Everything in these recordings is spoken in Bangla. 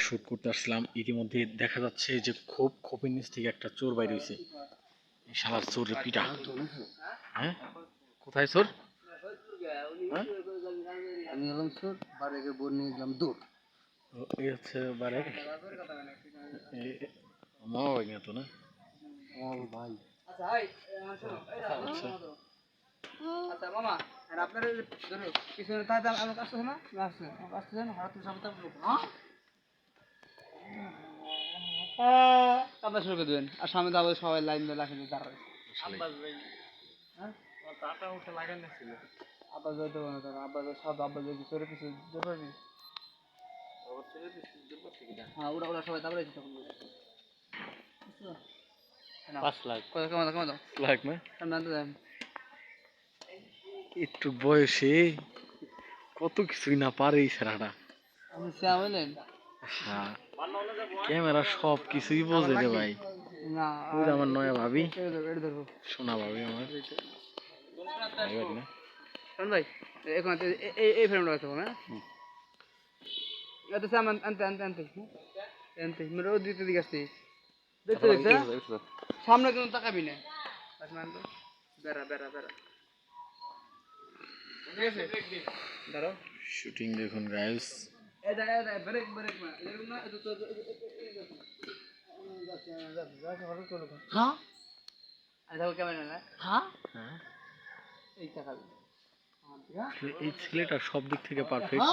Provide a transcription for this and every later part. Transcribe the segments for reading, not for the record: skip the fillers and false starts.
শুট করতে আসলাম, ইতিমধ্যে দেখা যাচ্ছে যে খোপের নিচ থেকে একটা চোর বাইর হয়েছে। শালার চোর পিটা। হ্যাঁ, কোথায় চোর? আমি হলাম চোর, বারেকের বোন নিয়ে গেলাম দৌড়। এই হচ্ছে বারেক মামা ভাই তো না ভাই। আচ্ছা আচ্ছা মামা, আর আপনার ধরো পিছনে তাই আমার আসছে না, আসছে আমার আসছে না, হঠাৎ করে সামনে কাদা শুরু করে দেবেন, আর সামনে দাঁড়াবে সবাই লাইন দিয়ে লাখে দাঁড়াবে। আব্বাস ভাই, হ্যাঁ টাটা উঠে লাগানো ছিল। আব্বাস ভাই তো আব্বাস ভাই সব আব্বাস ভাই চোরে পিছনে জোর পারবি। হ্যাঁ ওরা ওরা সবাই দাঁড়াবে তখন 5 লাখ কমা দাও লাগ না সামনে আনতে দেন। একটু বয়সে কত কিছুই না পারে এই ছেলেটা। আপনি শ্যাম হইলেন? হ্যাঁ, ক্যামেরা সব কিছুই বোঝে রে ভাই। না ওই যে আমার নয়া ভাবি, এটা ধরবো সোনা ভাবি আমার না। শোন ভাই, এখন এই ফ্রেমটা আছে না, এটা সামান আনতে আনতে আনতে আনতে মেরে ও দিতে দিকে আসছি দেখতে দেখতে সামনে কোনো তাকাবি না। বেড়া বেড়া বেড়া ঠিক আছে, দাঁড়াও। শুটিং দেখুন গাইস। এটা ব্রেক ব্রেক না এরকম না, এটা তো হ্যাঁ আচ্ছা ক্যামেরা না হ্যাঁ হ্যাঁ, এই তাকাবি এই ছেলেটা সব দিক থেকে পারফেক্ট।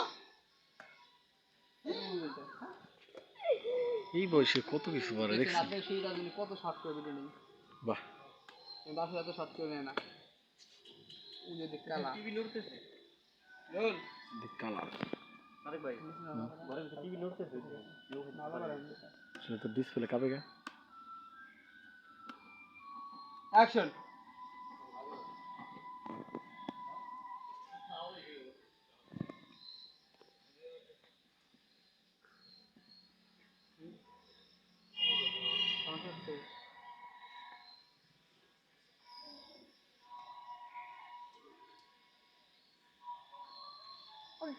এই বয়সে কত কিছু পারে দেখছি। আপনি সেই রাজনী কত শর্ট করে ভিডিও নেই, বাহ, বাসা এত শর্ট করে নেয় না। ওই যে দেখ কালা টিভি লড়তেছে লোল কালা আরে ভাই ঘরে টিভি লড়তেছে ভালো করে সেটা তো ডিসপ্লে কাঁপে গা। অ্যাকশন।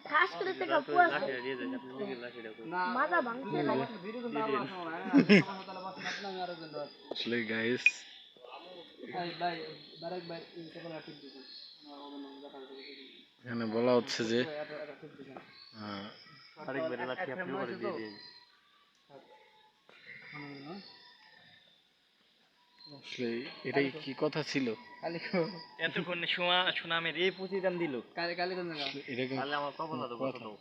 ঠাস করে থেকে পুরো মাথা ভাঙছে না। আসলে গাইস এখানে বলা হচ্ছে যে আসলে এটাই কি কথা ছিল? এতক্ষণ সুনামের এই প্রতিদান দিল। এটা কি আমার কপাল তো কত দাও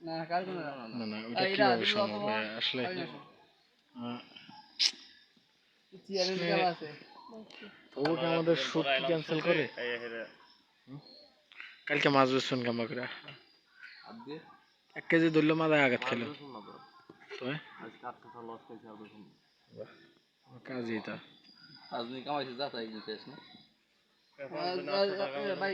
না না, ওটা কিভাবে সম্ভব? আসলে তবু কি আমাদের শুট কি ক্যান্সেল করে? কালকে মাছ বেচুন কামা করে 1 কেজি ধরলো মাথায় আঘাত খেলো তো কাজই তা আজকে কামাইছে যাচাই নিতে আসে না ভাই।